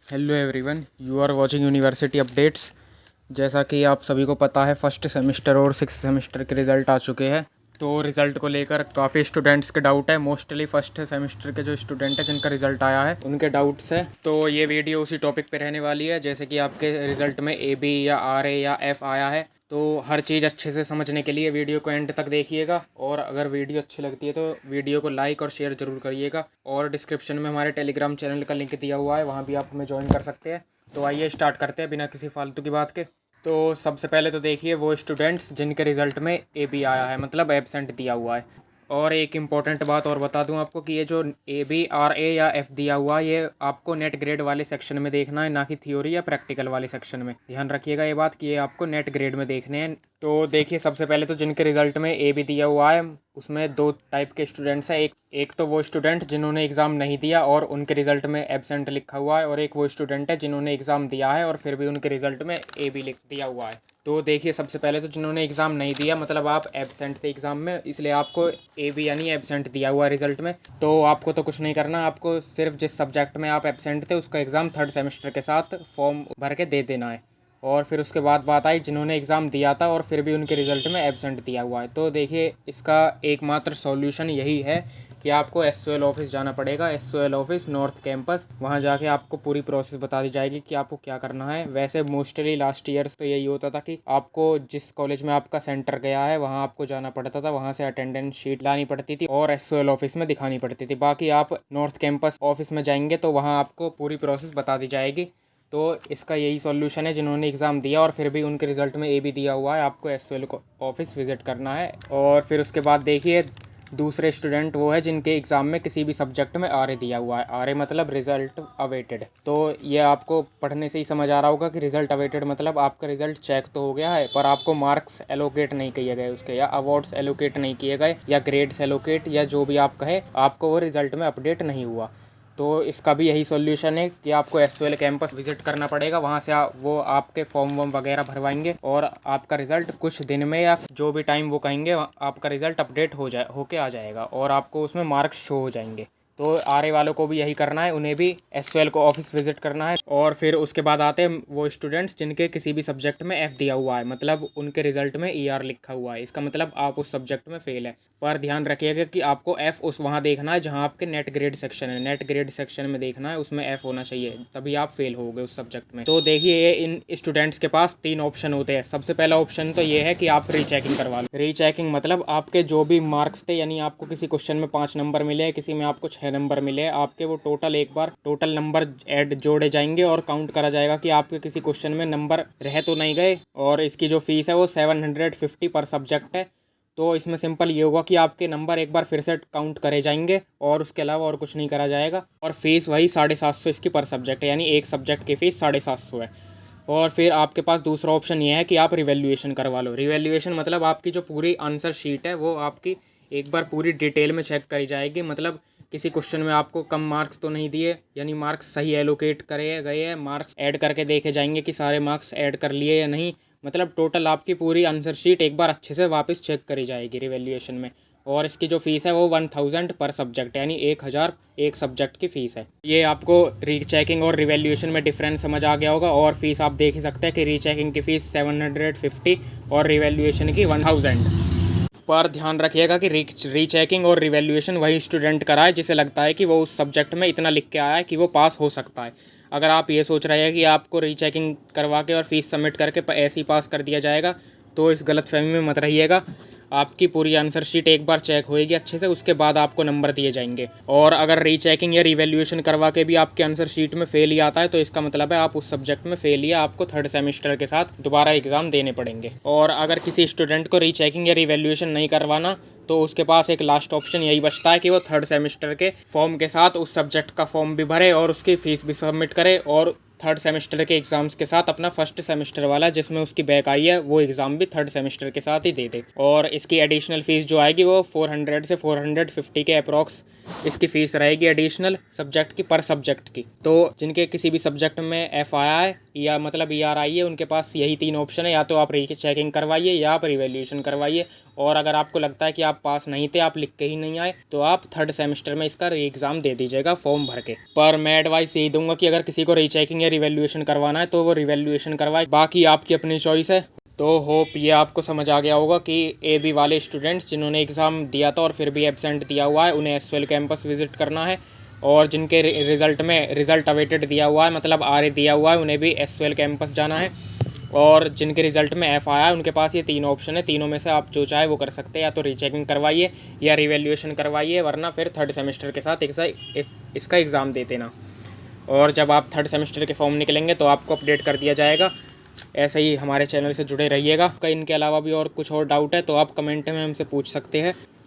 Hello everyone, you are watching university updates. जैसा कि आप सभी को पता है, फर्स्ट सेमेस्टर और सिक्स सेमेस्टर के रिज़ल्ट आ चुके हैं। तो रिज़ल्ट को लेकर काफ़ी स्टूडेंट्स के डाउट है। मोस्टली फर्स्ट सेमेस्टर के जो स्टूडेंट है जिनका रिज़ल्ट आया है उनके डाउट्स है। तो ये वीडियो उसी टॉपिक पे रहने वाली है। जैसे कि आपके रिज़ल्ट में AB या RA या F आया है, तो हर चीज़ अच्छे से समझने के लिए वीडियो को एंड तक देखिएगा। और अगर वीडियो अच्छी लगती है तो वीडियो को लाइक और शेयर ज़रूर करिएगा। और डिस्क्रिप्शन में हमारे टेलीग्राम चैनल का लिंक दिया हुआ है, वहाँ भी आप हमें ज्वाइन कर सकते हैं। तो आइए स्टार्ट करते हैं बिना किसी फालतू की बात के। तो सबसे पहले तो देखिए वो स्टूडेंट्स जिनके रिज़ल्ट में AB आया है, मतलब एब्सेंट दिया हुआ है। और एक इम्पॉर्टेंट बात और बता दूं आपको कि ये जो AB RA या F दिया हुआ है, ये आपको नेट ग्रेड वाले सेक्शन में देखना है, ना कि थ्योरी या प्रैक्टिकल वाले सेक्शन में। ध्यान रखिएगा ये बात कि ये आपको नेट ग्रेड में देखने हैं। तो देखिए सबसे पहले तो जिनके रिज़ल्ट में AB दिया हुआ है उसमें दो टाइप के स्टूडेंट्स हैं। एक तो वो स्टूडेंट जिन्होंने एग्ज़ाम नहीं दिया और उनके रिज़ल्ट में एब्सेंट लिखा हुआ है, और एक वो स्टूडेंट है जिन्होंने एग्ज़ाम दिया है और फिर भी उनके रिज़ल्ट में AB लिख दिया हुआ है। तो देखिए सबसे पहले तो जिन्होंने एग्ज़ाम नहीं दिया, मतलब आप एब्सेंट थे एग्ज़ाम में, इसलिए आपको AB यानी एब्सेंट दिया हुआ रिज़ल्ट में। तो आपको तो कुछ नहीं करना, आपको सिर्फ जिस सब्जेक्ट में आप एब्सेंट थे उसका एग्ज़ाम थर्ड सेमेस्टर के साथ फॉर्म भर के दे देना है। और फिर उसके बाद बात आई जिन्होंने एग्ज़ाम दिया था और फिर भी उनके रिज़ल्ट में एब्सेंट दिया हुआ है। तो देखिए इसका एकमात्र सॉल्यूशन यही है कि आपको SOL ऑफिस जाना पड़ेगा। SOL ऑफिस नॉर्थ कैंपस, वहाँ जाके आपको पूरी प्रोसेस बता दी जाएगी कि आपको क्या करना है। वैसे मोस्टली लास्ट ईयर्स तो यही होता था कि आपको जिस कॉलेज में आपका सेंटर गया है वहाँ आपको जाना पड़ता था, वहाँ से अटेंडेंस शीट लानी पड़ती थी और SOL ऑफिस में दिखानी पड़ती थी। बाकी आप नॉर्थ कैंपस ऑफिस में जाएंगे तो वहाँ आपको पूरी प्रोसेस बता दी जाएगी। तो इसका यही सॉल्यूशन है, जिन्होंने एग्ज़ाम दिया और फिर भी उनके रिज़ल्ट में AB दिया हुआ है, आपको SOL ऑफिस विज़िट करना है। और फिर उसके बाद देखिए दूसरे स्टूडेंट वो है जिनके एग्ज़ाम में किसी भी सब्जेक्ट में RA दिया हुआ है। RA मतलब रिज़ल्ट अवेटेड। तो ये आपको पढ़ने से ही समझ आ रहा होगा कि रिज़ल्ट अवेटेड मतलब आपका रिज़ल्ट चेक तो हो गया है पर आपको मार्क्स एलोकेट नहीं किए गए उसके, या अवार्ड्स एलोकेट नहीं किए गए, या ग्रेड्स एलोकेट, या जो भी आप कहे, आपको वो रिज़ल्ट में अपडेट नहीं हुआ। तो इसका भी यही सॉल्यूशन है कि आपको SOL कैंपस विजिट करना पड़ेगा। वहाँ से वो आपके फॉर्म वॉर्म वगैरह भरवाएंगे और आपका रिज़ल्ट कुछ दिन में या जो भी टाइम वो कहेंगे आपका रिज़ल्ट अपडेट होके आ जाएगा और आपको उसमें मार्क्स शो हो जाएंगे। तो RA वालों को भी यही करना है, उन्हें भी SOL को ऑफिस विजिट करना है। और फिर उसके बाद आते हैं वो स्टूडेंट्स जिनके किसी भी सब्जेक्ट में F दिया हुआ है, मतलब उनके रिज़ल्ट में ER लिखा हुआ है। इसका मतलब आप उस सब्जेक्ट में फेल है। पर ध्यान रखिएगा कि आपको F उस वहाँ देखना है जहाँ आपके नेट ग्रेड सेक्शन है। नेट ग्रेड सेक्शन में देखना है, उसमें F होना चाहिए, तभी आप फेल होगे उस सब्जेक्ट में। तो देखिए ये इन स्टूडेंट्स के पास तीन ऑप्शन होते हैं। सबसे पहला ऑप्शन तो ये है कि आप रीचेकिंग करवा लो। रीचेकिंग मतलब आपके जो भी मार्क्स थे, यानी आपको किसी क्वेश्चन में 5 नंबर मिले, किसी में आपको 6 नंबर मिले, आपके वो टोटल एक बार टोटल नंबर ऐड जोड़े जाएंगे और काउंट करा जाएगा कि आपके किसी क्वेश्चन में नंबर रह तो नहीं गए। और इसकी जो फीस है वो 750 पर सब्जेक्ट है। तो इसमें सिंपल ये होगा कि आपके नंबर एक बार फिर से काउंट करे जाएंगे और उसके अलावा और कुछ नहीं करा जाएगा। और फीस वही 750 इसकी पर सब्जेक्ट है, यानी एक सब्जेक्ट की फ़ीस 750 है। और फिर आपके पास दूसरा ऑप्शन ये है कि आप रिवैल्यूएशन करवा लो। रिवैल्यूएशन मतलब आपकी जो पूरी आंसर शीट है वो आपकी एक बार पूरी डिटेल में चेक करी जाएगी। मतलब किसी क्वेश्चन में आपको कम मार्क्स तो नहीं दिए, यानी मार्क्स सही एलोकेट करे गए हैं, मार्क्स ऐड करके देखे जाएंगे कि सारे मार्क्स ऐड कर लिए या नहीं। मतलब टोटल आपकी पूरी आंसर शीट एक बार अच्छे से वापस चेक करी जाएगी रिवैल्यूएशन में। और इसकी जो फ़ीस है वो 1000 पर सब्जेक्ट, यानी 1000 एक सब्जेक्ट की फ़ीस है। ये आपको रीचेकिंग और रिवैल्यूएशन में डिफरेंस समझ आ गया होगा। और फीस आप देख ही सकते हैं कि रीचेकिंग की फ़ीस 750 और रिवैल्यूएशन की 1000। पर ध्यान रखिएगा कि रीचेकिंग और रिवैल्यूएशन वही स्टूडेंट कराए जिसे लगता है कि वो उस सब्जेक्ट में इतना लिख के आया है कि वो पास हो सकता है। अगर आप ये सोच रहे हैं कि आपको रीचेकिंग करवा के और फीस सबमिट करके ऐसे ही पास कर दिया जाएगा, तो इस गलतफहमी में मत रहिएगा। आपकी पूरी आंसर शीट एक बार चेक होएगी अच्छे से, उसके बाद आपको नंबर दिए जाएंगे। और अगर रीचेकिंग या रिवैल्यूएशन करवा के भी आपके आंसर शीट में फेल ही आता है तो इसका मतलब है आप उस सब्जेक्ट में फेल ही है, आपको थर्ड सेमेस्टर के साथ दोबारा एग्ज़ाम देने पड़ेंगे। और अगर किसी स्टूडेंट को रीचेकिंग या रिवैल्यूएशन नहीं करवाना तो उसके पास एक लास्ट ऑप्शन यही बचता है कि वो थर्ड सेमेस्टर के फॉर्म के साथ उस सब्जेक्ट का फॉर्म भी भरे और उसकी फ़ीस भी सबमिट करे और थर्ड सेमेस्टर के एग्ज़ाम्स के साथ अपना फर्स्ट सेमेस्टर वाला जिसमें उसकी बैक आई है वो एग्ज़ाम भी थर्ड सेमेस्टर के साथ ही दे दे। और इसकी एडिशनल फ़ीस जो आएगी वो 400 से 450 के अप्रॉक्स इसकी फ़ीस रहेगी एडिशनल सब्जेक्ट की, पर सब्जेक्ट की। तो जिनके किसी भी सब्जेक्ट में FII या मतलब ERI है, उनके पास यही 3 ऑप्शन है, या तो आप री चेकिंग करवाइए या आप रिवैल्यूएशन करवाइए। और अगर आपको लगता है कि आप पास नहीं थे, आप लिख के ही नहीं आए, तो आप थर्ड सेमेस्टर में इसका री एग्ज़ाम दे दीजिएगा फॉर्म भर के। पर मैं एडवाइस यही दूंगा कि अगर किसी को री चेकिंग या रिवैल्यूएशन करवाना है तो वो रिवैल्यूएशन करवाए, बाकी आपकी अपनी चॉइस है। तो होप ये आपको समझ आ गया होगा कि AB वाले स्टूडेंट्स जिन्होंने एग्ज़ाम दिया था और फिर भी एब्सेंट दिया हुआ है, उन्हें SOL कैंपस विजिट करना है। और जिनके रिज़ल्ट में रिज़ल्ट अवेटेड दिया हुआ है, मतलब RA दिया हुआ है, उन्हें भी SOL कैंपस जाना है। और जिनके रिज़ल्ट में FI है, उनके पास ये 3 ऑप्शन है, तीनों में से आप जो चाहे वो कर सकते हैं, या तो रीचेकिंग करवाइए या रिवैल्यूएशन करवाइए, वरना फिर थर्ड सेमेस्टर के साथ इसका एग्ज़ाम दे देना। और जब आप थर्ड सेमेस्टर के फॉर्म निकलेंगे तो आपको अपडेट कर दिया जाएगा। ऐसे ही हमारे चैनल से जुड़े रहिएगा। इनके अलावा भी और कुछ और डाउट है तो आप कमेंट में हमसे पूछ सकते हैं।